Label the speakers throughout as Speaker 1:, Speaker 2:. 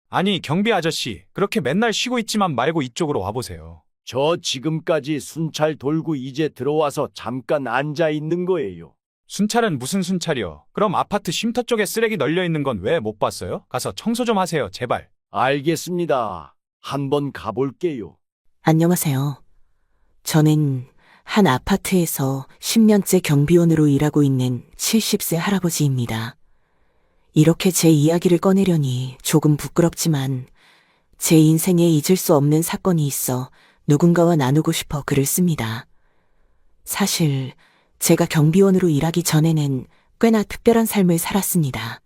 Speaker 1: 아니, 경비 아저씨, 그렇게 맨날 쉬고 있지만 말고 이쪽으로 와보세요.
Speaker 2: 저 지금까지 순찰 돌고 이제 들어와서 잠깐 앉아 있는 거예요.
Speaker 1: 순찰은 무슨 순찰이요? 그럼 아파트 쉼터 쪽에 쓰레기 널려 있는 건 왜 못 봤어요? 가서 청소 좀 하세요, 제발.
Speaker 2: 알겠습니다. 한번 가볼게요.
Speaker 3: 안녕하세요. 저는 한 아파트에서 10년째 경비원으로 일하고 있는 70세 할아버지입니다. 이렇게 제 이야기를 꺼내려니 조금 부끄럽지만 제 인생에 잊을 수 없는 사건이 있어 누군가와 나누고 싶어 글을 씁니다. 사실 제가 경비원으로 일하기 전에는 꽤나 특별한 삶을 살았습니다.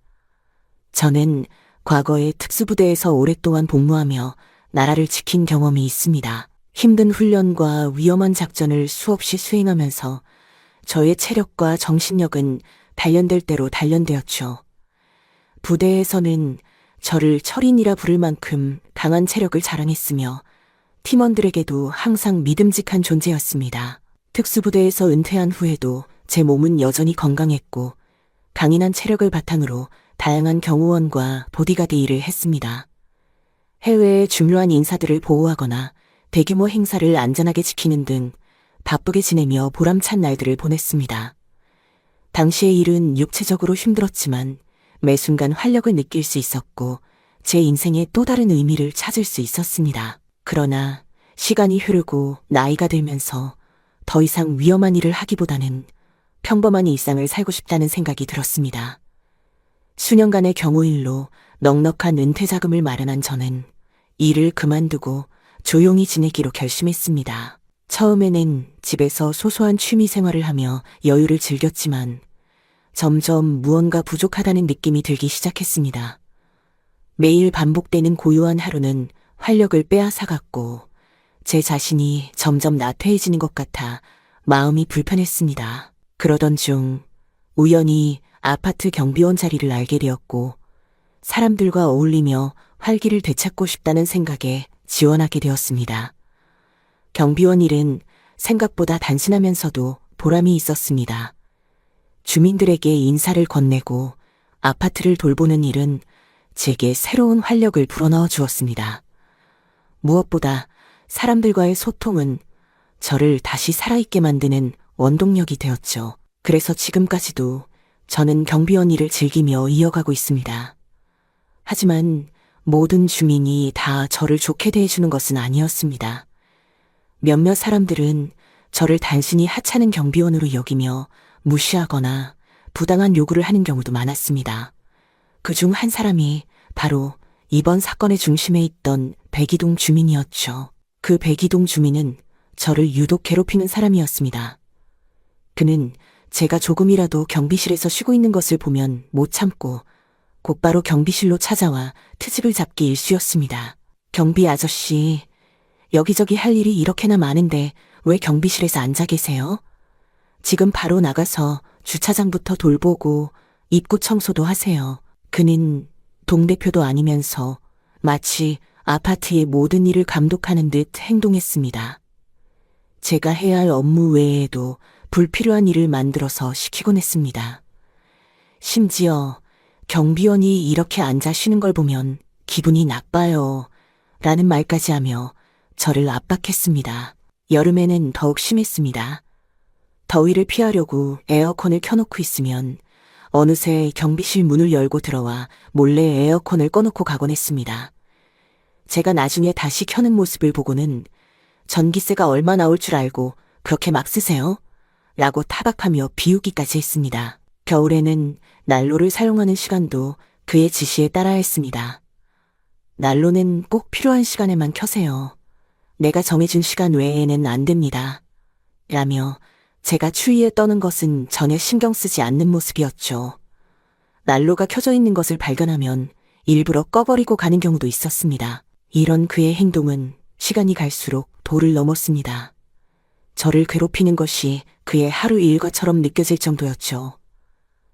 Speaker 3: 저는 과거에 특수부대에서 오랫동안 복무하며 나라를 지킨 경험이 있습니다. 힘든 훈련과 위험한 작전을 수없이 수행하면서 저의 체력과 정신력은 단련될 대로 단련되었죠. 부대에서는 저를 철인이라 부를 만큼 강한 체력을 자랑했으며 팀원들에게도 항상 믿음직한 존재였습니다. 특수부대에서 은퇴한 후에도 제 몸은 여전히 건강했고 강인한 체력을 바탕으로 다양한 경호원과 보디가드 일을 했습니다. 해외의 중요한 인사들을 보호하거나 대규모 행사를 안전하게 지키는 등 바쁘게 지내며 보람찬 날들을 보냈습니다. 당시의 일은 육체적으로 힘들었지만 매 순간 활력을 느낄 수 있었고 제 인생에 또 다른 의미를 찾을 수 있었습니다. 그러나 시간이 흐르고 나이가 들면서 더 이상 위험한 일을 하기보다는 평범한 일상을 살고 싶다는 생각이 들었습니다. 수년간의 경호일로 넉넉한 은퇴 자금을 마련한 저는 일을 그만두고 조용히 지내기로 결심했습니다. 처음에는 집에서 소소한 취미 생활을 하며 여유를 즐겼지만 점점 무언가 부족하다는 느낌이 들기 시작했습니다. 매일 반복되는 고요한 하루는 활력을 빼앗아갔고 제 자신이 점점 나태해지는 것 같아 마음이 불편했습니다. 그러던 중 우연히 아파트 경비원 자리를 알게 되었고 사람들과 어울리며 활기를 되찾고 싶다는 생각에 지원하게 되었습니다. 경비원 일은 생각보다 단순하면서도 보람이 있었습니다. 주민들에게 인사를 건네고 아파트를 돌보는 일은 제게 새로운 활력을 불어넣어 주었습니다. 무엇보다 사람들과의 소통은 저를 다시 살아있게 만드는 원동력이 되었죠. 그래서 지금까지도 저는 경비원 일을 즐기며 이어가고 있습니다. 하지만 모든 주민이 다 저를 좋게 대해주는 것은 아니었습니다. 몇몇 사람들은 저를 단순히 하찮은 경비원으로 여기며 무시하거나 부당한 요구를 하는 경우도 많았습니다. 그중 한 사람이 바로 이번 사건의 중심에 있던 백이동 주민이었죠. 그 백이동 주민은 저를 유독 괴롭히는 사람이었습니다. 그는 제가 조금이라도 경비실에서 쉬고 있는 것을 보면 못 참고 곧바로 경비실로 찾아와 트집을 잡기 일쑤였습니다. 경비 아저씨, 여기저기 할 일이 이렇게나 많은데 왜 경비실에서 앉아 계세요? 지금 바로 나가서 주차장부터 돌보고 입구 청소도 하세요. 그는 동대표도 아니면서 마치 아파트의 모든 일을 감독하는 듯 행동했습니다. 제가 해야 할 업무 외에도 불필요한 일을 만들어서 시키곤 했습니다. 심지어 경비원이 이렇게 앉아 쉬는 걸 보면 기분이 나빠요 라는 말까지 하며 저를 압박했습니다. 여름에는 더욱 심했습니다. 더위를 피하려고 에어컨을 켜놓고 있으면 어느새 경비실 문을 열고 들어와 몰래 에어컨을 꺼놓고 가곤 했습니다. 제가 나중에 다시 켜는 모습을 보고는 전기세가 얼마 나올 줄 알고 그렇게 막 쓰세요? 라고 타박하며 비웃기까지 했습니다. 겨울에는 난로를 사용하는 시간도 그의 지시에 따라 했습니다. 난로는 꼭 필요한 시간에만 켜세요. 내가 정해준 시간 외에는 안 됩니다. 라며 제가 추위에 떠는 것은 전혀 신경 쓰지 않는 모습이었죠. 난로가 켜져 있는 것을 발견하면 일부러 꺼버리고 가는 경우도 있었습니다. 이런 그의 행동은 시간이 갈수록 도를 넘었습니다. 저를 괴롭히는 것이 그의 하루 일과처럼 느껴질 정도였죠.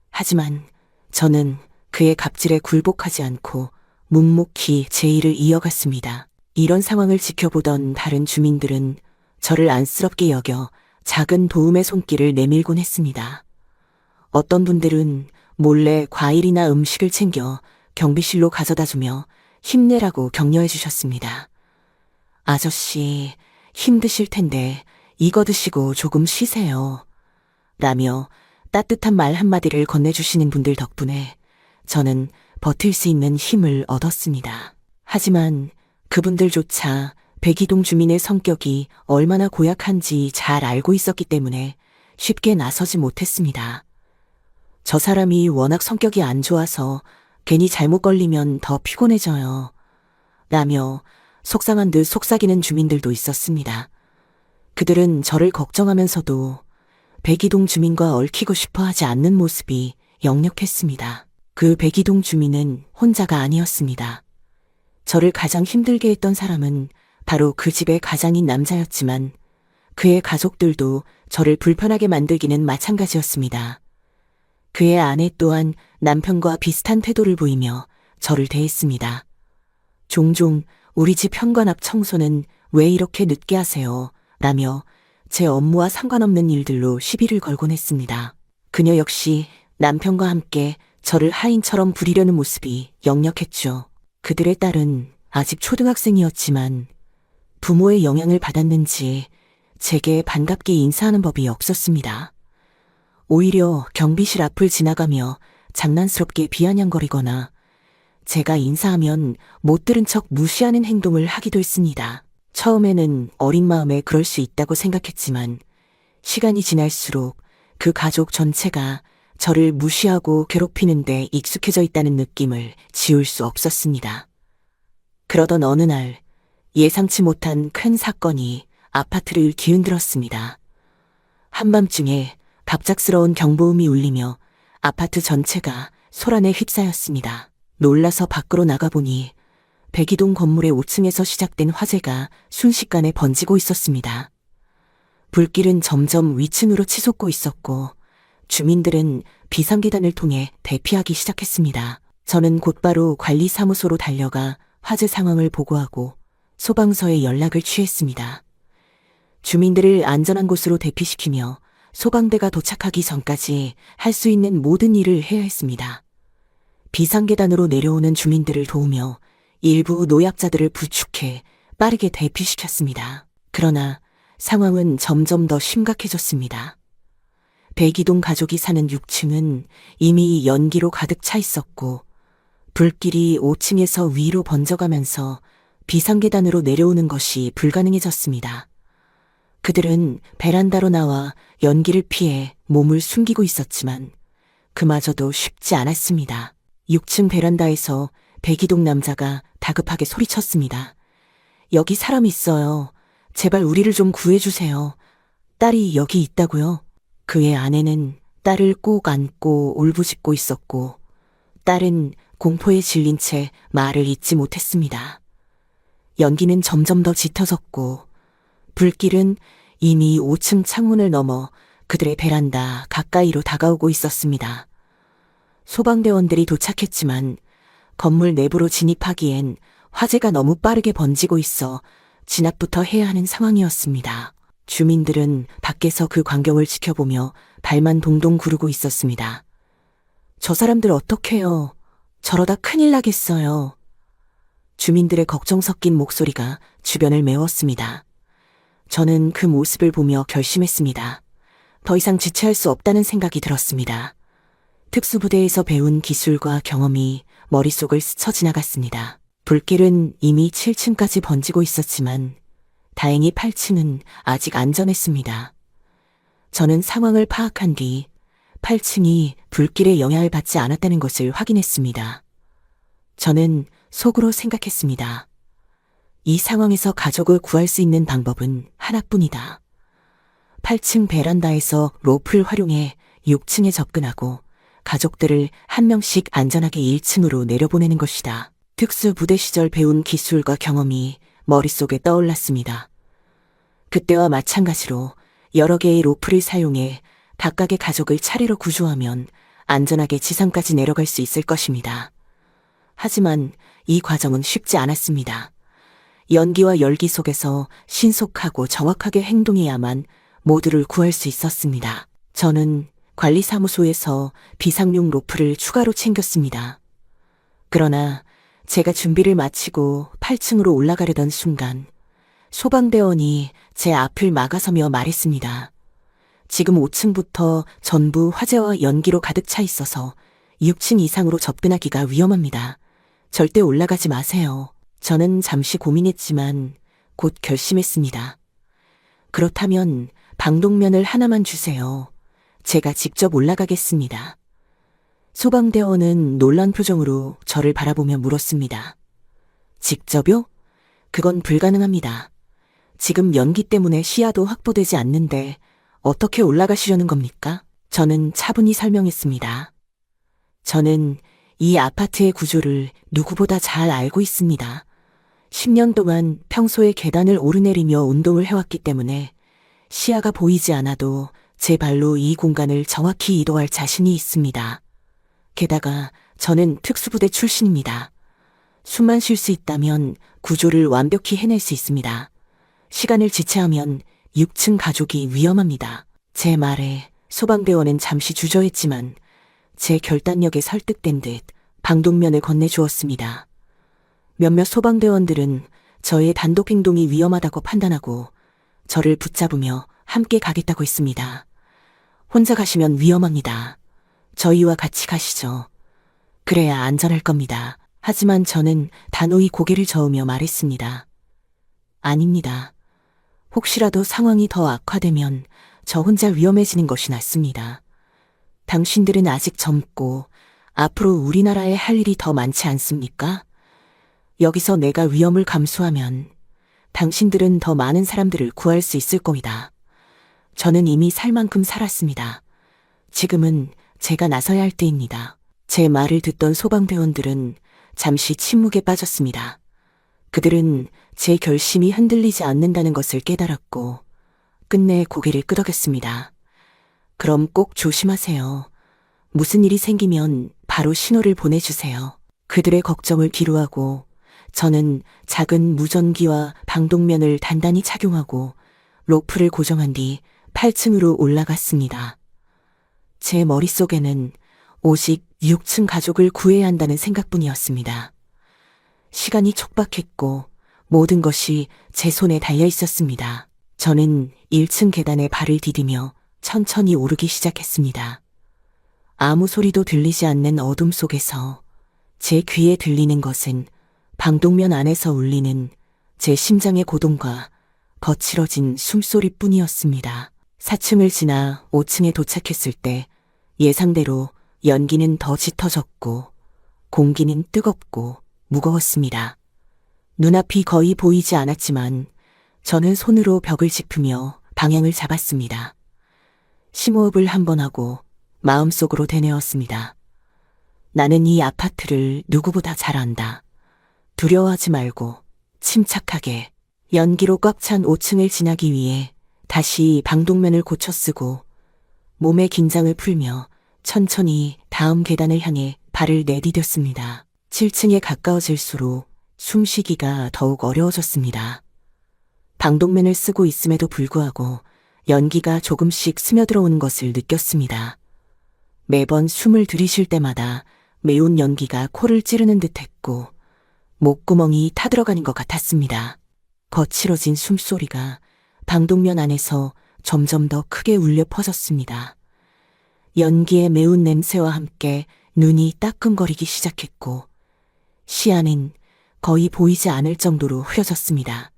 Speaker 3: 하지만 저는 그의 갑질에 굴복하지 않고 묵묵히 제 일을 이어갔습니다. 이런 상황을 지켜보던 다른 주민들은 저를 안쓰럽게 여겨 작은 도움의 손길을 내밀곤 했습니다. 어떤 분들은 몰래 과일이나 음식을 챙겨 경비실로 가져다주며 힘내라고 격려해 주셨습니다. 아저씨, 힘드실 텐데 이거 드시고 조금 쉬세요. 라며 따뜻한 말 한마디를 건네주시는 분들 덕분에 저는 버틸 수 있는 힘을 얻었습니다. 하지만 그분들조차 백이동 주민의 성격이 얼마나 고약한지 잘 알고 있었기 때문에 쉽게 나서지 못했습니다. 저 사람이 워낙 성격이 안 좋아서 괜히 잘못 걸리면 더 피곤해져요. 라며 속상한 듯 속삭이는 주민들도 있었습니다. 그들은 저를 걱정하면서도 백이동 주민과 얽히고 싶어 하지 않는 모습이 역력했습니다. 그 백이동 주민은 혼자가 아니었습니다. 저를 가장 힘들게 했던 사람은 바로 그 집의 가장인 남자였지만 그의 가족들도 저를 불편하게 만들기는 마찬가지였습니다. 그의 아내 또한 남편과 비슷한 태도를 보이며 저를 대했습니다. 종종 우리 집 현관 앞 청소는 왜 이렇게 늦게 하세요? 라며 제 업무와 상관없는 일들로 시비를 걸곤 했습니다. 그녀 역시 남편과 함께 저를 하인처럼 부리려는 모습이 역력했죠. 그들의 딸은 아직 초등학생이었지만 부모의 영향을 받았는지 제게 반갑게 인사하는 법이 없었습니다. 오히려 경비실 앞을 지나가며 장난스럽게 비아냥거리거나 제가 인사하면 못 들은 척 무시하는 행동을 하기도 했습니다. 처음에는 어린 마음에 그럴 수 있다고 생각했지만 시간이 지날수록 그 가족 전체가 저를 무시하고 괴롭히는데 익숙해져 있다는 느낌을 지울 수 없었습니다. 그러던 어느 날 예상치 못한 큰 사건이 아파트를 뒤흔들었습니다. 한밤중에 갑작스러운 경보음이 울리며 아파트 전체가 소란에 휩싸였습니다. 놀라서 밖으로 나가보니 백이동 건물의 5층에서 시작된 화재가 순식간에 번지고 있었습니다. 불길은 점점 위층으로 치솟고 있었고 주민들은 비상계단을 통해 대피하기 시작했습니다. 저는 곧바로 관리사무소로 달려가 화재 상황을 보고하고 소방서에 연락을 취했습니다. 주민들을 안전한 곳으로 대피시키며 소방대가 도착하기 전까지 할 수 있는 모든 일을 해야 했습니다. 비상계단으로 내려오는 주민들을 도우며 일부 노약자들을 부축해 빠르게 대피시켰습니다. 그러나 상황은 점점 더 심각해졌습니다. 백이동 가족이 사는 6층은 이미 연기로 가득 차 있었고 불길이 5층에서 위로 번져가면서 비상계단으로 내려오는 것이 불가능해졌습니다. 그들은 베란다로 나와 연기를 피해 몸을 숨기고 있었지만 그마저도 쉽지 않았습니다. 6층 베란다에서 백이동 남자가 다급하게 소리쳤습니다. 여기 사람 있어요. 제발 우리를 좀 구해주세요. 딸이 여기 있다고요? 그의 아내는 딸을 꼭 안고 울부짖고 있었고 딸은 공포에 질린 채 말을 잇지 못했습니다. 연기는 점점 더 짙어졌고 불길은 이미 5층 창문을 넘어 그들의 베란다 가까이로 다가오고 있었습니다. 소방대원들이 도착했지만 건물 내부로 진입하기엔 화재가 너무 빠르게 번지고 있어 진압부터 해야 하는 상황이었습니다. 주민들은 밖에서 그 광경을 지켜보며 발만 동동 구르고 있었습니다. 저 사람들 어떡해요? 저러다 큰일 나겠어요. 주민들의 걱정 섞인 목소리가 주변을 메웠습니다. 저는 그 모습을 보며 결심했습니다. 더 이상 지체할 수 없다는 생각이 들었습니다. 특수부대에서 배운 기술과 경험이 머릿속을 스쳐 지나갔습니다. 불길은 이미 7층까지 번지고 있었지만 다행히 8층은 아직 안전했습니다. 저는 상황을 파악한 뒤 8층이 불길의 영향을 받지 않았다는 것을 확인했습니다. 저는 속으로 생각했습니다. 이 상황에서 가족을 구할 수 있는 방법은 하나뿐이다. 8층 베란다에서 로프를 활용해 6층에 접근하고 가족들을 한 명씩 안전하게 1층으로 내려보내는 것이다. 특수부대 시절 배운 기술과 경험이 머릿속에 떠올랐습니다. 그때와 마찬가지로 여러 개의 로프를 사용해 각각의 가족을 차례로 구조하면 안전하게 지상까지 내려갈 수 있을 것입니다. 하지만 이 과정은 쉽지 않았습니다. 연기와 열기 속에서 신속하고 정확하게 행동해야만 모두를 구할 수 있었습니다. 저는 관리사무소에서 비상용 로프를 추가로 챙겼습니다. 그러나 제가 준비를 마치고 8층으로 올라가려던 순간 소방대원이 제 앞을 막아서며 말했습니다. 지금 5층부터 전부 화재와 연기로 가득 차 있어서 6층 이상으로 접근하기가 위험합니다. 절대 올라가지 마세요. 저는 잠시 고민했지만 곧 결심했습니다. 그렇다면 방독면을 하나만 주세요. 제가 직접 올라가겠습니다. 소방대원은 놀란 표정으로 저를 바라보며 물었습니다. 직접요? 그건 불가능합니다. 지금 연기 때문에 시야도 확보되지 않는데 어떻게 올라가시려는 겁니까? 저는 차분히 설명했습니다. 저는 이 아파트의 구조를 누구보다 잘 알고 있습니다. 10년 동안 평소에 계단을 오르내리며 운동을 해왔기 때문에 시야가 보이지 않아도 제 발로 이 공간을 정확히 이동할 자신이 있습니다. 게다가 저는 특수부대 출신입니다. 숨만 쉴 수 있다면 구조를 완벽히 해낼 수 있습니다. 시간을 지체하면 6층 가족이 위험합니다. 제 말에 소방대원은 잠시 주저했지만 제 결단력에 설득된 듯 방독면을 건네주었습니다. 몇몇 소방대원들은 저의 단독 행동이 위험하다고 판단하고 저를 붙잡으며 함께 가겠다고 했습니다. 혼자 가시면 위험합니다. 저희와 같이 가시죠. 그래야 안전할 겁니다. 하지만 저는 단호히 고개를 저으며 말했습니다. 아닙니다. 혹시라도 상황이 더 악화되면 저 혼자 위험해지는 것이 낫습니다. 당신들은 아직 젊고 앞으로 우리나라에 할 일이 더 많지 않습니까? 여기서 내가 위험을 감수하면 당신들은 더 많은 사람들을 구할 수 있을 겁니다. 저는 이미 살 만큼 살았습니다. 지금은 제가 나서야 할 때입니다. 제 말을 듣던 소방대원들은 잠시 침묵에 빠졌습니다. 그들은 제 결심이 흔들리지 않는다는 것을 깨달았고 끝내 고개를 끄덕였습니다. 그럼 꼭 조심하세요. 무슨 일이 생기면 바로 신호를 보내주세요. 그들의 걱정을 뒤로하고 저는 작은 무전기와 방독면을 단단히 착용하고 로프를 고정한 뒤 8층으로 올라갔습니다. 제 머릿속에는 오직 6층 가족을 구해야 한다는 생각뿐이었습니다. 시간이 촉박했고 모든 것이 제 손에 달려 있었습니다. 저는 1층 계단에 발을 디디며 천천히 오르기 시작했습니다. 아무 소리도 들리지 않는 어둠 속에서 제 귀에 들리는 것은 방독면 안에서 울리는 제 심장의 고동과 거칠어진 숨소리뿐이었습니다. 4층을 지나 5층에 도착했을 때 예상대로 연기는 더 짙어졌고 공기는 뜨겁고 무거웠습니다. 눈앞이 거의 보이지 않았지만 저는 손으로 벽을 짚으며 방향을 잡았습니다. 심호흡을 한 번 하고 마음속으로 되뇌었습니다. 나는 이 아파트를 누구보다 잘 안다. 두려워하지 말고 침착하게 연기로 꽉 찬 5층을 지나기 위해 다시 방독면을 고쳐 쓰고 몸의 긴장을 풀며 천천히 다음 계단을 향해 발을 내디뎠습니다. 7층에 가까워질수록 숨쉬기가 더욱 어려워졌습니다. 방독면을 쓰고 있음에도 불구하고 연기가 조금씩 스며들어오는 것을 느꼈습니다. 매번 숨을 들이쉴 때마다 매운 연기가 코를 찌르는 듯했고 목구멍이 타들어가는 것 같았습니다. 거칠어진 숨소리가 방독면 안에서 점점 더 크게 울려 퍼졌습니다. 연기의 매운 냄새와 함께 눈이 따끔거리기 시작했고 시야는 거의 보이지 않을 정도로 흐려졌습니다.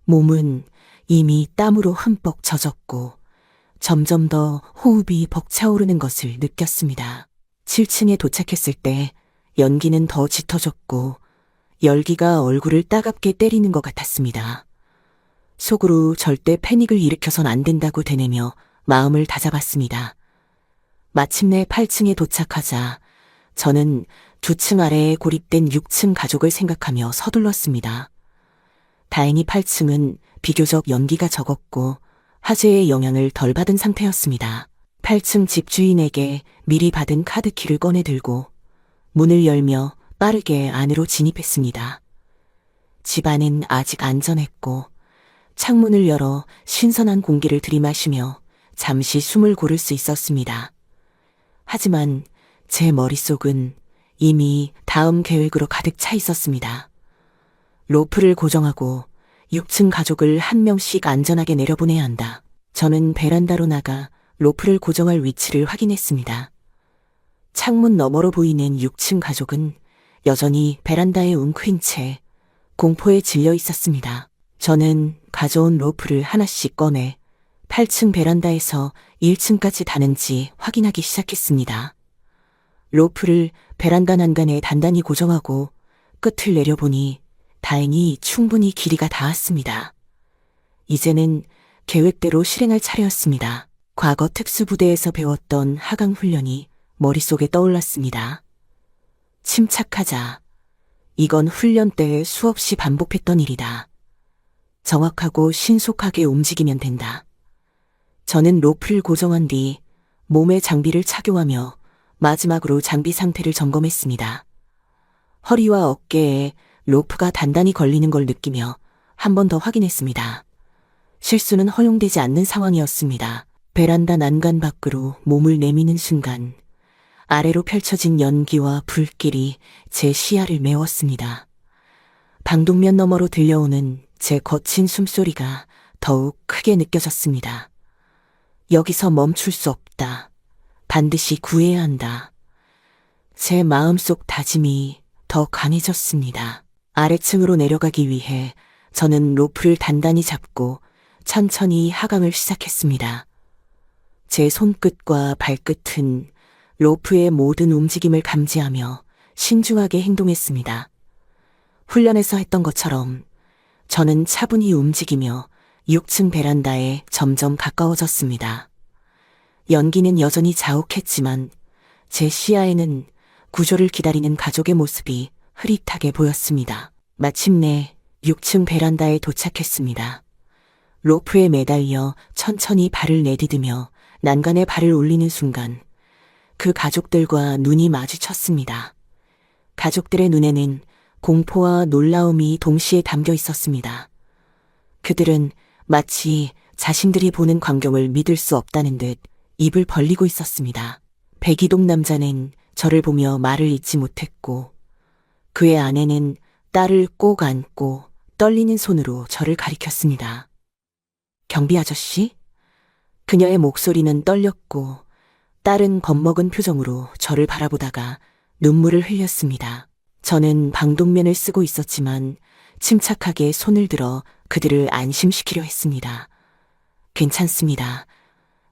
Speaker 3: 몸은 이미 땀으로 흠뻑 젖었고 점점 더 호흡이 벅차오르는 것을 느꼈습니다. 7층에 도착했을 때 연기는 더 짙어졌고 열기가 얼굴을 따갑게 때리는 것 같았습니다. 속으로 절대 패닉을 일으켜선 안 된다고 되뇌며 마음을 다잡았습니다. 마침내 8층에 도착하자 저는 2층 아래에 고립된 6층 가족을 생각하며 서둘렀습니다. 다행히 8층은 비교적 연기가 적었고 화재의 영향을 덜 받은 상태였습니다. 8층 집주인에게 미리 받은 카드키를 꺼내 들고 문을 열며 빠르게 안으로 진입했습니다. 집 안은 아직 안전했고 창문을 열어 신선한 공기를 들이마시며 잠시 숨을 고를 수 있었습니다. 하지만 제 머릿속은 이미 다음 계획으로 가득 차 있었습니다. 로프를 고정하고 6층 가족을 한 명씩 안전하게 내려보내야 한다. 저는 베란다로 나가 로프를 고정할 위치를 확인했습니다. 창문 너머로 보이는 6층 가족은 여전히 베란다에 웅크린 채 공포에 질려 있었습니다. 저는 가져온 로프를 하나씩 꺼내 8층 베란다에서 1층까지 닿는지 확인하기 시작했습니다. 로프를 베란다 난간에 단단히 고정하고 끝을 내려보니 다행히 충분히 길이가 닿았습니다. 이제는 계획대로 실행할 차례였습니다. 과거 특수부대에서 배웠던 하강 훈련이 머릿속에 떠올랐습니다. 침착하자. 이건 훈련 때 수없이 반복했던 일이다. 정확하고 신속하게 움직이면 된다. 저는 로프를 고정한 뒤 몸에 장비를 착용하며 마지막으로 장비 상태를 점검했습니다. 허리와 어깨에 로프가 단단히 걸리는 걸 느끼며 한 번 더 확인했습니다. 실수는 허용되지 않는 상황이었습니다. 베란다 난간 밖으로 몸을 내미는 순간 아래로 펼쳐진 연기와 불길이 제 시야를 메웠습니다. 방독면 너머로 들려오는 제 거친 숨소리가 더욱 크게 느껴졌습니다. 여기서 멈출 수 없다. 반드시 구해야 한다. 제 마음속 다짐이 더 강해졌습니다. 아래층으로 내려가기 위해 저는 로프를 단단히 잡고 천천히 하강을 시작했습니다. 제 손끝과 발끝은 로프의 모든 움직임을 감지하며 신중하게 행동했습니다. 훈련에서 했던 것처럼 저는 차분히 움직이며 6층 베란다에 점점 가까워졌습니다. 연기는 여전히 자욱했지만 제 시야에는 구조를 기다리는 가족의 모습이 흐릿하게 보였습니다. 마침내 6층 베란다에 도착했습니다. 로프에 매달려 천천히 발을 내디디며 난간에 발을 올리는 순간 그 가족들과 눈이 마주쳤습니다. 가족들의 눈에는 공포와 놀라움이 동시에 담겨 있었습니다. 그들은 마치 자신들이 보는 광경을 믿을 수 없다는 듯 입을 벌리고 있었습니다. 백이동 남자는 저를 보며 말을 잇지 못했고 그의 아내는 딸을 꼭 안고 떨리는 손으로 저를 가리켰습니다. 경비 아저씨? 그녀의 목소리는 떨렸고 딸은 겁먹은 표정으로 저를 바라보다가 눈물을 흘렸습니다. 저는 방독면을 쓰고 있었지만 침착하게 손을 들어 그들을 안심시키려 했습니다. 괜찮습니다.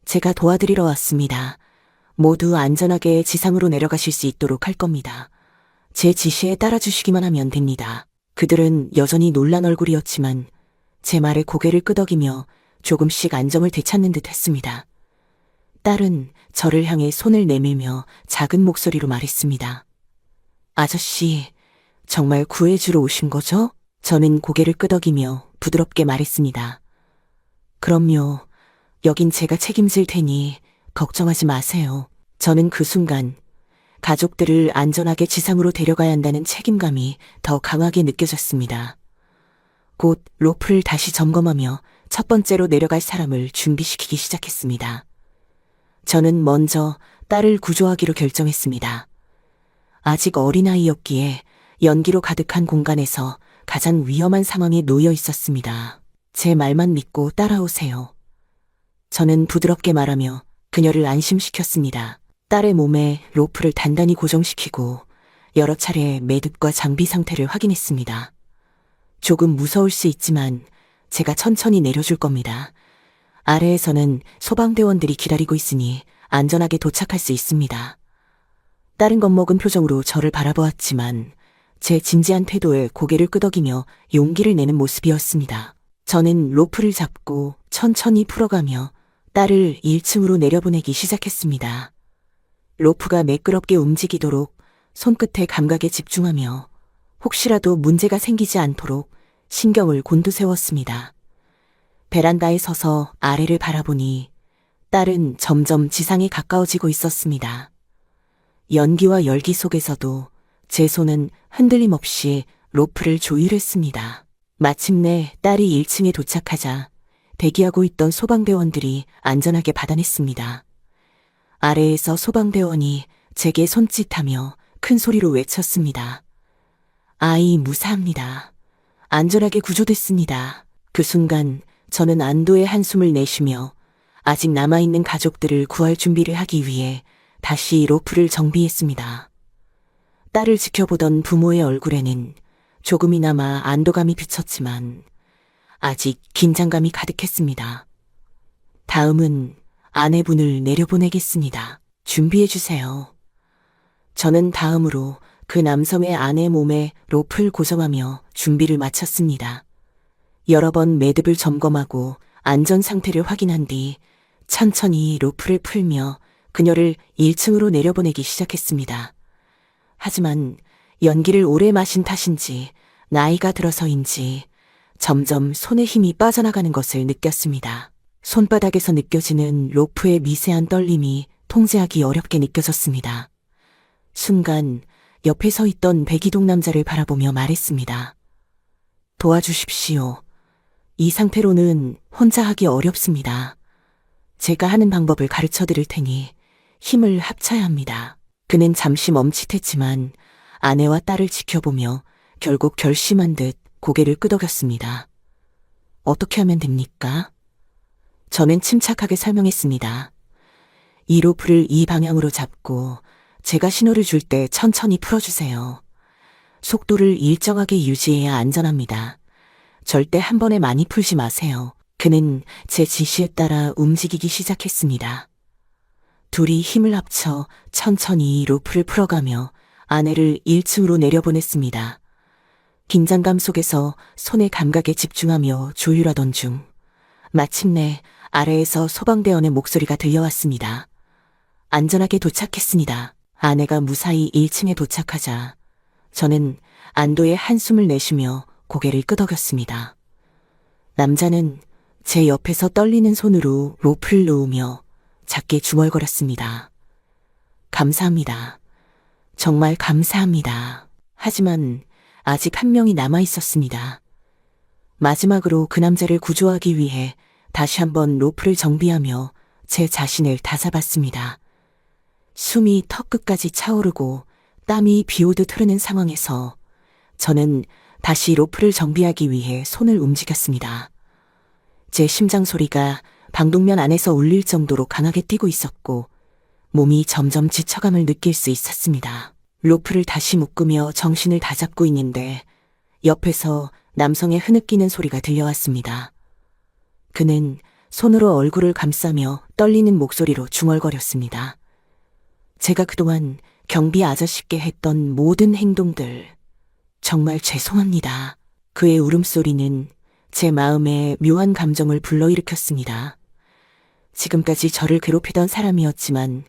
Speaker 3: 제가 도와드리러 왔습니다. 모두 안전하게 지상으로 내려가실 수 있도록 할 겁니다. 제 지시에 따라주시기만 하면 됩니다. 그들은 여전히 놀란 얼굴이었지만 제 말에 고개를 끄덕이며 조금씩 안정을 되찾는 듯 했습니다. 딸은 저를 향해 손을 내밀며 작은 목소리로 말했습니다. 아저씨, 정말 구해주러 오신 거죠? 저는 고개를 끄덕이며 부드럽게 말했습니다. 그럼요. 여긴 제가 책임질 테니 걱정하지 마세요. 저는 그 순간 가족들을 안전하게 지상으로 데려가야 한다는 책임감이 더 강하게 느껴졌습니다. 곧 로프를 다시 점검하며 첫 번째로 내려갈 사람을 준비시키기 시작했습니다. 저는 먼저 딸을 구조하기로 결정했습니다. 아직 어린아이였기에 연기로 가득한 공간에서 가장 위험한 상황에 놓여 있었습니다. 제 말만 믿고 따라오세요. 저는 부드럽게 말하며 그녀를 안심시켰습니다. 딸의 몸에 로프를 단단히 고정시키고 여러 차례 매듭과 장비 상태를 확인했습니다. 조금 무서울 수 있지만 제가 천천히 내려줄 겁니다. 아래에서는 소방대원들이 기다리고 있으니 안전하게 도착할 수 있습니다. 딸은 겁먹은 표정으로 저를 바라보았지만 제 진지한 태도에 고개를 끄덕이며 용기를 내는 모습이었습니다. 저는 로프를 잡고 천천히 풀어가며 딸을 1층으로 내려보내기 시작했습니다. 로프가 매끄럽게 움직이도록 손끝의 감각에 집중하며 혹시라도 문제가 생기지 않도록 신경을 곤두세웠습니다. 베란다에 서서 아래를 바라보니 딸은 점점 지상에 가까워지고 있었습니다. 연기와 열기 속에서도 제 손은 흔들림 없이 로프를 조율했습니다. 마침내 딸이 1층에 도착하자 대기하고 있던 소방대원들이 안전하게 받아냈습니다. 아래에서 소방대원이 제게 손짓하며 큰 소리로 외쳤습니다. 아이 무사합니다. 안전하게 구조됐습니다. 그 순간 저는 안도의 한숨을 내쉬며 아직 남아있는 가족들을 구할 준비를 하기 위해 다시 로프를 정비했습니다. 딸을 지켜보던 부모의 얼굴에는 조금이나마 안도감이 비쳤지만 아직 긴장감이 가득했습니다. 다음은 아내분을 내려보내겠습니다. 준비해주세요. 저는 다음으로 그 남성의 아내 몸에 로프를 고정하며 준비를 마쳤습니다. 여러 번 매듭을 점검하고 안전 상태를 확인한 뒤 천천히 로프를 풀며 그녀를 1층으로 내려보내기 시작했습니다. 하지만 연기를 오래 마신 탓인지 나이가 들어서인지 점점 손에 힘이 빠져나가는 것을 느꼈습니다. 손바닥에서 느껴지는 로프의 미세한 떨림이 통제하기 어렵게 느껴졌습니다. 순간 옆에 서 있던 백이동 남자를 바라보며 말했습니다. 도와주십시오. 이 상태로는 혼자 하기 어렵습니다. 제가 하는 방법을 가르쳐 드릴 테니 힘을 합쳐야 합니다. 그는 잠시 멈칫했지만 아내와 딸을 지켜보며 결국 결심한 듯 고개를 끄덕였습니다. 어떻게 하면 됩니까? 저는 침착하게 설명했습니다. 이 로프를 이 방향으로 잡고 제가 신호를 줄 때 천천히 풀어주세요. 속도를 일정하게 유지해야 안전합니다. 절대 한 번에 많이 풀지 마세요. 그는 제 지시에 따라 움직이기 시작했습니다. 둘이 힘을 합쳐 천천히 로프를 풀어가며 아내를 1층으로 내려보냈습니다. 긴장감 속에서 손의 감각에 집중하며 조율하던 중 마침내 아래에서 소방대원의 목소리가 들려왔습니다. 안전하게 도착했습니다. 아내가 무사히 1층에 도착하자 저는 안도의 한숨을 내쉬며 고개를 끄덕였습니다. 남자는 제 옆에서 떨리는 손으로 로프를 놓으며 작게 중얼거렸습니다. 감사합니다. 정말 감사합니다. 하지만 아직 한 명이 남아 있었습니다. 마지막으로 그 남자를 구조하기 위해 다시 한번 로프를 정비하며 제 자신을 다잡았습니다. 숨이 턱끝까지 차오르고 땀이 비오듯 흐르는 상황에서 저는 다시 로프를 정비하기 위해 손을 움직였습니다. 제 심장 소리가 방독면 안에서 울릴 정도로 강하게 뛰고 있었고 몸이 점점 지쳐감을 느낄 수 있었습니다. 로프를 다시 묶으며 정신을 다잡고 있는데 옆에서 남성의 흐느끼는 소리가 들려왔습니다. 그는 손으로 얼굴을 감싸며 떨리는 목소리로 중얼거렸습니다. 제가 그동안 경비 아저씨께 했던 모든 행동들 정말 죄송합니다. 그의 울음소리는 제 마음에 묘한 감정을 불러일으켰습니다. 지금까지 저를 괴롭히던 사람이었지만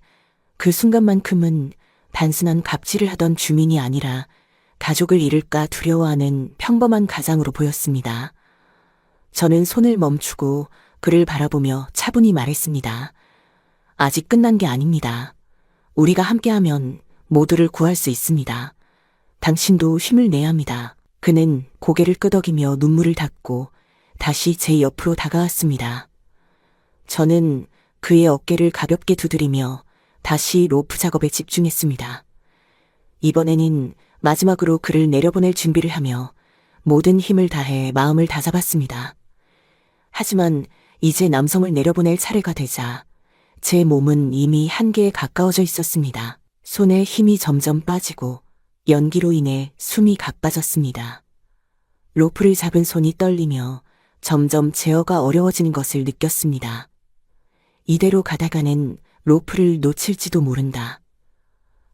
Speaker 3: 그 순간만큼은 단순한 갑질을 하던 주민이 아니라 가족을 잃을까 두려워하는 평범한 가장으로 보였습니다. 저는 손을 멈추고 그를 바라보며 차분히 말했습니다. 아직 끝난 게 아닙니다. 우리가 함께하면 모두를 구할 수 있습니다. 당신도 힘을 내야 합니다. 그는 고개를 끄덕이며 눈물을 닦고 다시 제 옆으로 다가왔습니다. 저는 그의 어깨를 가볍게 두드리며 다시 로프 작업에 집중했습니다. 이번에는 마지막으로 그를 내려보낼 준비를 하며 모든 힘을 다해 마음을 다잡았습니다. 하지만 이제 남성을 내려보낼 차례가 되자 제 몸은 이미 한계에 가까워져 있었습니다. 손에 힘이 점점 빠지고 연기로 인해 숨이 가빠졌습니다. 로프를 잡은 손이 떨리며 점점 제어가 어려워지는 것을 느꼈습니다. 이대로 가다가는 로프를 놓칠지도 모른다.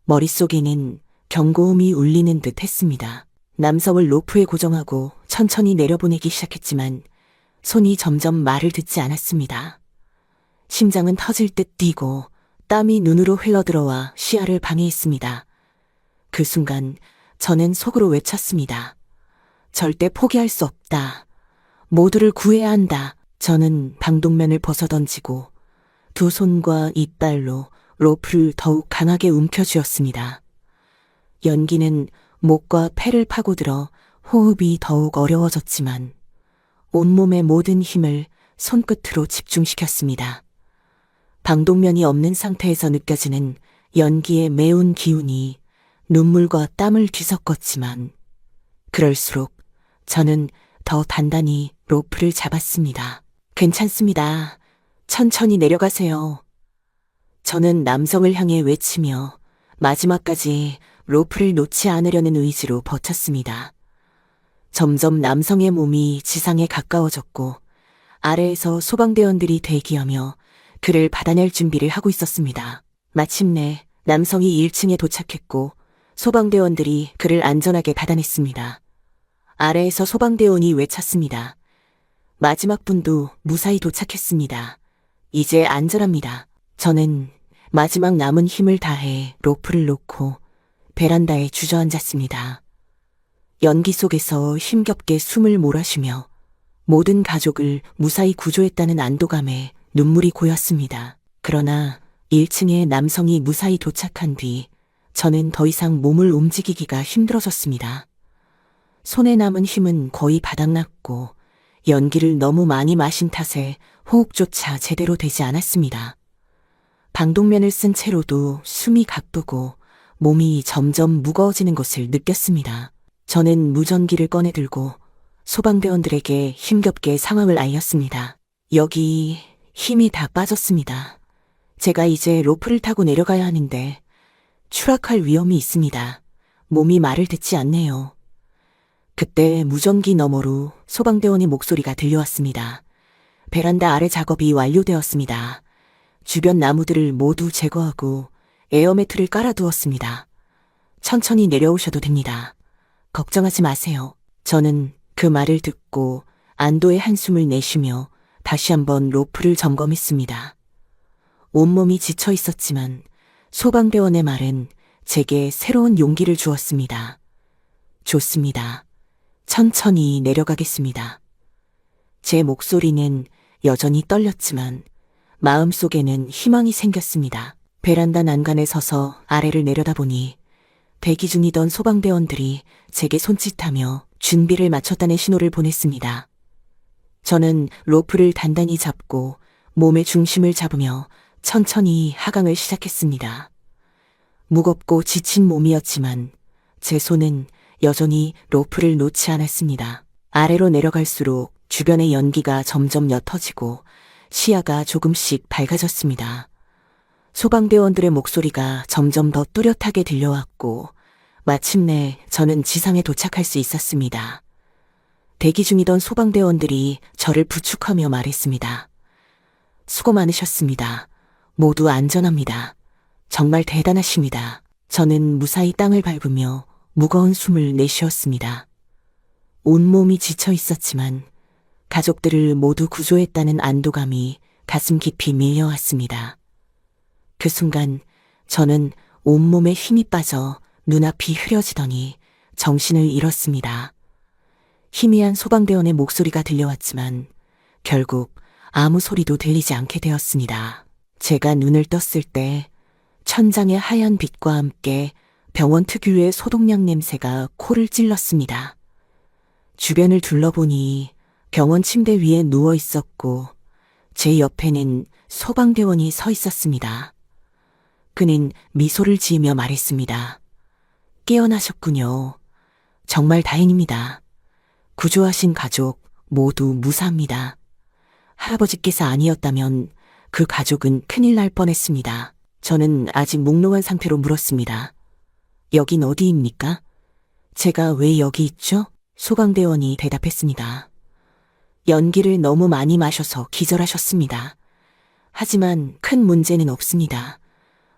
Speaker 3: 머릿속에는 경고음이 울리는 듯 했습니다. 남성을 로프에 고정하고 천천히 내려보내기 시작했지만 손이 점점 말을 듣지 않았습니다. 심장은 터질 듯 뛰고 땀이 눈으로 흘러들어와 시야를 방해했습니다. 그 순간 저는 속으로 외쳤습니다. 절대 포기할 수 없다. 모두를 구해야 한다. 저는 방독면을 벗어던지고 두 손과 이빨로 로프를 더욱 강하게 움켜쥐었습니다. 연기는 목과 폐를 파고들어 호흡이 더욱 어려워졌지만 온몸의 모든 힘을 손끝으로 집중시켰습니다. 방독면이 없는 상태에서 느껴지는 연기의 매운 기운이 눈물과 땀을 뒤섞었지만 그럴수록 저는 더 단단히 로프를 잡았습니다. 괜찮습니다. 천천히 내려가세요. 저는 남성을 향해 외치며 마지막까지 로프를 놓지 않으려는 의지로 버텼습니다. 점점 남성의 몸이 지상에 가까워졌고 아래에서 소방대원들이 대기하며 그를 받아낼 준비를 하고 있었습니다. 마침내 남성이 1층에 도착했고 소방대원들이 그를 안전하게 받아냈습니다. 아래에서 소방대원이 외쳤습니다. 마지막 분도 무사히 도착했습니다. 이제 안전합니다. 저는 마지막 남은 힘을 다해 로프를 놓고 베란다에 주저앉았습니다. 연기 속에서 힘겹게 숨을 몰아쉬며 모든 가족을 무사히 구조했다는 안도감에 눈물이 고였습니다. 그러나 1층에 남성이 무사히 도착한 뒤 저는 더 이상 몸을 움직이기가 힘들어졌습니다. 손에 남은 힘은 거의 바닥났고 연기를 너무 많이 마신 탓에 호흡조차 제대로 되지 않았습니다. 방독면을 쓴 채로도 숨이 가쁘고 몸이 점점 무거워지는 것을 느꼈습니다. 저는 무전기를 꺼내들고 소방대원들에게 힘겹게 상황을 알렸습니다. 여기 힘이 다 빠졌습니다. 제가 이제 로프를 타고 내려가야 하는데 추락할 위험이 있습니다. 몸이 말을 듣지 않네요. 그때 무전기 너머로 소방대원의 목소리가 들려왔습니다. 베란다 아래 작업이 완료되었습니다. 주변 나무들을 모두 제거하고 에어매트를 깔아두었습니다. 천천히 내려오셔도 됩니다. 걱정하지 마세요. 저는 그 말을 듣고 안도의 한숨을 내쉬며 다시 한번 로프를 점검했습니다. 온몸이 지쳐 있었지만 소방대원의 말은 제게 새로운 용기를 주었습니다. 좋습니다. 천천히 내려가겠습니다. 제 목소리는 여전히 떨렸지만 마음속에는 희망이 생겼습니다. 베란다 난간에 서서 아래를 내려다보니 대기 중이던 소방대원들이 제게 손짓하며 준비를 마쳤다는 신호를 보냈습니다. 저는 로프를 단단히 잡고 몸의 중심을 잡으며 천천히 하강을 시작했습니다. 무겁고 지친 몸이었지만 제 손은 여전히 로프를 놓지 않았습니다. 아래로 내려갈수록 주변의 연기가 점점 옅어지고 시야가 조금씩 밝아졌습니다. 소방대원들의 목소리가 점점 더 뚜렷하게 들려왔고 마침내 저는 지상에 도착할 수 있었습니다. 대기 중이던 소방대원들이 저를 부축하며 말했습니다. 수고 많으셨습니다. 모두 안전합니다. 정말 대단하십니다. 저는 무사히 땅을 밟으며 무거운 숨을 내쉬었습니다. 온몸이 지쳐 있었지만 가족들을 모두 구조했다는 안도감이 가슴 깊이 밀려왔습니다. 그 순간 저는 온몸에 힘이 빠져 눈앞이 흐려지더니 정신을 잃었습니다. 희미한 소방대원의 목소리가 들려왔지만 결국 아무 소리도 들리지 않게 되었습니다. 제가 눈을 떴을 때 천장의 하얀 빛과 함께 병원 특유의 소독약 냄새가 코를 찔렀습니다. 주변을 둘러보니 병원 침대 위에 누워 있었고 제 옆에는 소방대원이 서 있었습니다. 그는 미소를 지으며 말했습니다. 깨어나셨군요. 정말 다행입니다. 구조하신 가족 모두 무사합니다. 할아버지께서 아니었다면 그 가족은 큰일 날 뻔했습니다. 저는 아직 몽롱한 상태로 물었습니다. 여긴 어디입니까? 제가 왜 여기 있죠? 소방대원이 대답했습니다. 연기를 너무 많이 마셔서 기절하셨습니다. 하지만 큰 문제는 없습니다.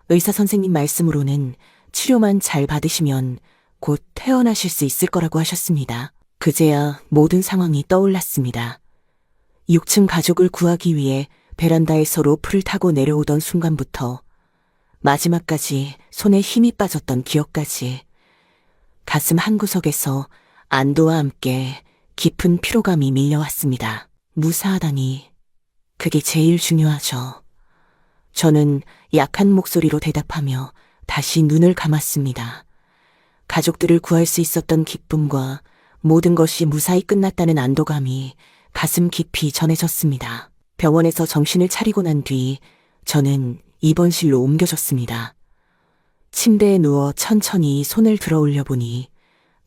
Speaker 3: 의사 선생님 말씀으로는 치료만 잘 받으시면 곧 퇴원하실 수 있을 거라고 하셨습니다. 그제야 모든 상황이 떠올랐습니다. 6층 가족을 구하기 위해 베란다에서 로프를 타고 내려오던 순간부터 마지막까지 손에 힘이 빠졌던 기억까지 가슴 한구석에서 안도와 함께 깊은 피로감이 밀려왔습니다. 무사하다니 그게 제일 중요하죠. 저는 약한 목소리로 대답하며 다시 눈을 감았습니다. 가족들을 구할 수 있었던 기쁨과 모든 것이 무사히 끝났다는 안도감이 가슴 깊이 전해졌습니다. 병원에서 정신을 차리고 난 뒤 저는 입원실로 옮겨졌습니다. 침대에 누워 천천히 손을 들어 올려보니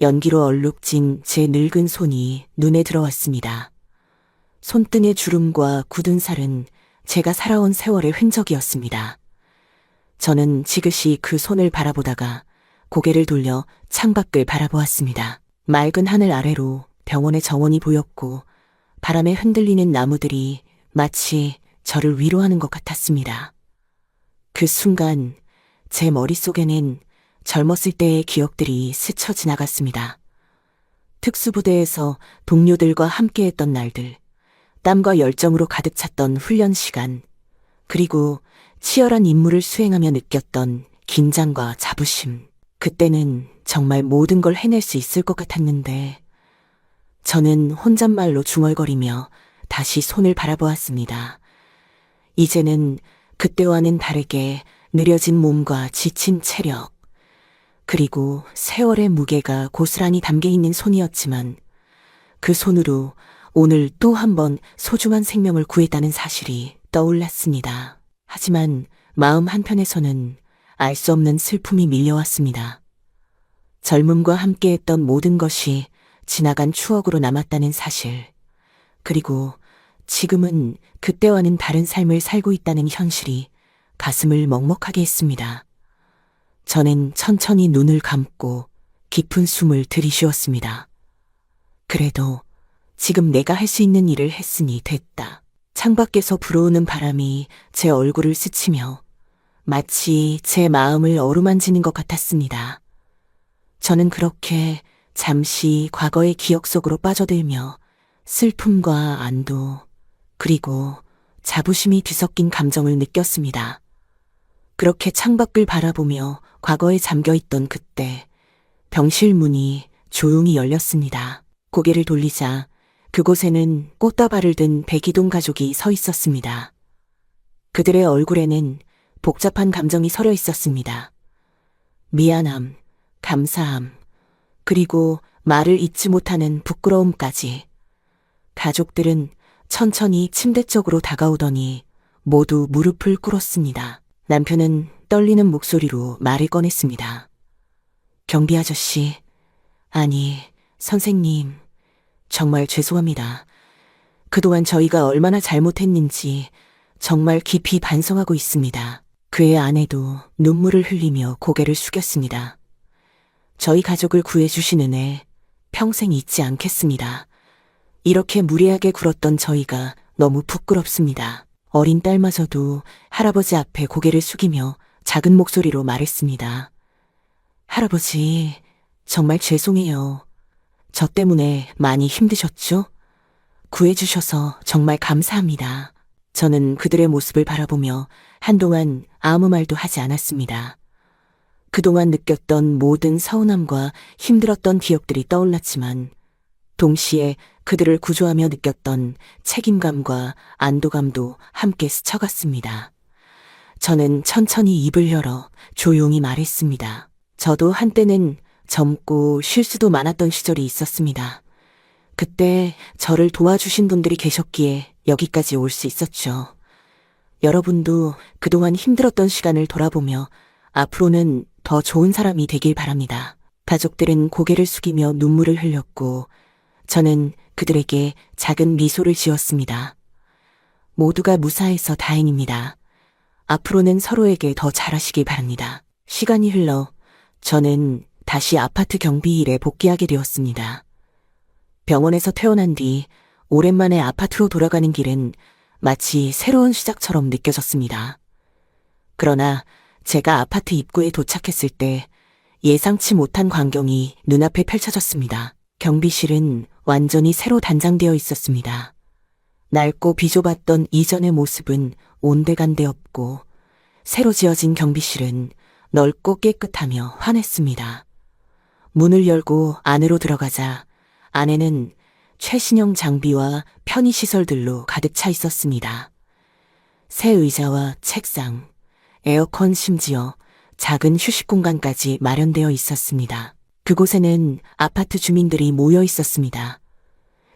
Speaker 3: 연기로 얼룩진 제 늙은 손이 눈에 들어왔습니다. 손등의 주름과 굳은 살은 제가 살아온 세월의 흔적이었습니다. 저는 지그시 그 손을 바라보다가 고개를 돌려 창밖을 바라보았습니다. 맑은 하늘 아래로 병원의 정원이 보였고 바람에 흔들리는 나무들이 마치 저를 위로하는 것 같았습니다. 그 순간 제 머릿속에는 젊었을 때의 기억들이 스쳐 지나갔습니다. 특수부대에서 동료들과 함께했던 날들, 땀과 열정으로 가득 찼던 훈련 시간, 그리고 치열한 임무를 수행하며 느꼈던 긴장과 자부심. 그때는 정말 모든 걸 해낼 수 있을 것 같았는데 저는 혼잣말로 중얼거리며 다시 손을 바라보았습니다. 이제는 그때와는 다르게 느려진 몸과 지친 체력, 그리고 세월의 무게가 고스란히 담겨 있는 손이었지만 그 손으로 오늘 또 한 번 소중한 생명을 구했다는 사실이 떠올랐습니다. 하지만 마음 한편에서는 알 수 없는 슬픔이 밀려왔습니다. 젊음과 함께했던 모든 것이 지나간 추억으로 남았다는 사실, 그리고 지금은 그때와는 다른 삶을 살고 있다는 현실이 가슴을 먹먹하게 했습니다. 저는 천천히 눈을 감고 깊은 숨을 들이쉬었습니다. 그래도 지금 내가 할 수 있는 일을 했으니 됐다. 창밖에서 불어오는 바람이 제 얼굴을 스치며 마치 제 마음을 어루만지는 것 같았습니다. 저는 그렇게 잠시 과거의 기억 속으로 빠져들며 슬픔과 안도, 그리고 자부심이 뒤섞인 감정을 느꼈습니다. 그렇게 창밖을 바라보며 과거에 잠겨있던 그때 병실 문이 조용히 열렸습니다. 고개를 돌리자 그곳에는 꽃다발을 든 백이동 가족이 서 있었습니다. 그들의 얼굴에는 복잡한 감정이 서려 있었습니다. 미안함, 감사함, 그리고 말을 잇지 못하는 부끄러움까지. 가족들은 천천히 침대 쪽으로 다가오더니 모두 무릎을 꿇었습니다. 남편은 떨리는 목소리로 말을 꺼냈습니다. 경비 아저씨, 아니, 선생님, 정말 죄송합니다. 그동안 저희가 얼마나 잘못했는지 정말 깊이 반성하고 있습니다. 그의 아내도 눈물을 흘리며 고개를 숙였습니다. 저희 가족을 구해주신 은혜 평생 잊지 않겠습니다. 이렇게 무례하게 굴었던 저희가 너무 부끄럽습니다. 어린 딸마저도 할아버지 앞에 고개를 숙이며 작은 목소리로 말했습니다. 할아버지, 정말 죄송해요. 저 때문에 많이 힘드셨죠? 구해주셔서 정말 감사합니다. 저는 그들의 모습을 바라보며 한동안 아무 말도 하지 않았습니다. 그동안 느꼈던 모든 서운함과 힘들었던 기억들이 떠올랐지만 동시에 그들을 구조하며 느꼈던 책임감과 안도감도 함께 스쳐갔습니다. 저는 천천히 입을 열어 조용히 말했습니다. 저도 한때는 젊고 실수도 많았던 시절이 있었습니다. 그때 저를 도와주신 분들이 계셨기에 여기까지 올 수 있었죠. 여러분도 그동안 힘들었던 시간을 돌아보며 앞으로는 더 좋은 사람이 되길 바랍니다. 가족들은 고개를 숙이며 눈물을 흘렸고 저는 그들에게 작은 미소를 지었습니다. 모두가 무사해서 다행입니다. 앞으로는 서로에게 더 잘하시길 바랍니다. 시간이 흘러 저는 다시 아파트 경비 일에 복귀하게 되었습니다. 병원에서 퇴원한 뒤 오랜만에 아파트로 돌아가는 길은 마치 새로운 시작처럼 느껴졌습니다. 그러나 제가 아파트 입구에 도착했을 때 예상치 못한 광경이 눈앞에 펼쳐졌습니다. 경비실은 완전히 새로 단장되어 있었습니다. 낡고 비좁았던 이전의 모습은 온데간데 없고 새로 지어진 경비실은 넓고 깨끗하며 환했습니다. 문을 열고 안으로 들어가자 안에는 최신형 장비와 편의시설들로 가득 차 있었습니다. 새 의자와 책상, 에어컨, 심지어 작은 휴식 공간까지 마련되어 있었습니다. 그곳에는 아파트 주민들이 모여 있었습니다.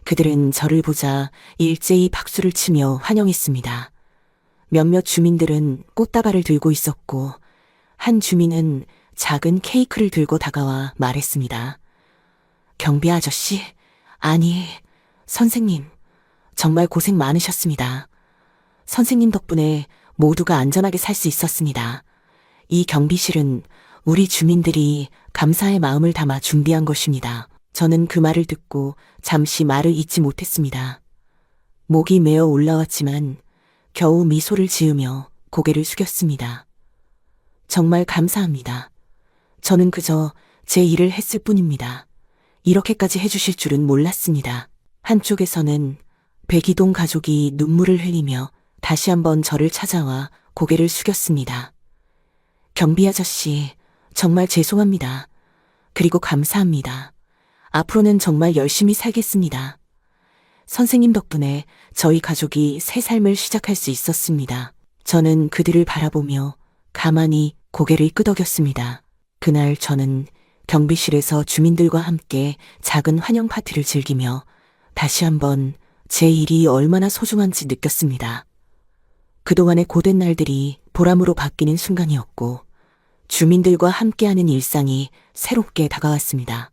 Speaker 3: 그들은 저를 보자 일제히 박수를 치며 환영했습니다. 몇몇 주민들은 꽃다발을 들고 있었고 한 주민은 작은 케이크를 들고 다가와 말했습니다. 경비 아저씨, 아니, 선생님, 정말 고생 많으셨습니다. 선생님 덕분에 모두가 안전하게 살 수 있었습니다. 이 경비실은 우리 주민들이 감사의 마음을 담아 준비한 것입니다. 저는 그 말을 듣고 잠시 말을 잇지 못했습니다. 목이 메어 올라왔지만 겨우 미소를 지으며 고개를 숙였습니다. 정말 감사합니다. 저는 그저 제 일을 했을 뿐입니다. 이렇게까지 해주실 줄은 몰랐습니다. 한쪽에서는 백이동 가족이 눈물을 흘리며 다시 한번 저를 찾아와 고개를 숙였습니다. 경비 아저씨, 정말 죄송합니다. 그리고 감사합니다. 앞으로는 정말 열심히 살겠습니다. 선생님 덕분에 저희 가족이 새 삶을 시작할 수 있었습니다. 저는 그들을 바라보며 가만히 고개를 끄덕였습니다. 그날 저는 경비실에서 주민들과 함께 작은 환영 파티를 즐기며 다시 한번 제 일이 얼마나 소중한지 느꼈습니다. 그동안의 고된 날들이 보람으로 바뀌는 순간이었고 주민들과 함께하는 일상이 새롭게 다가왔습니다.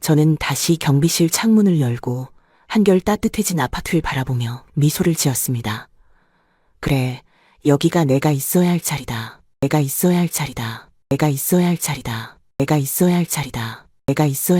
Speaker 3: 저는 다시 경비실 창문을 열고 한결 따뜻해진 아파트를 바라보며 미소를 지었습니다. 그래, 여기가 내가 있어야 할 자리다. 내가 있어야 할 자리다. 내가 있어야 할 자리다. 내가 있어야 할 자리다. 내가 있어야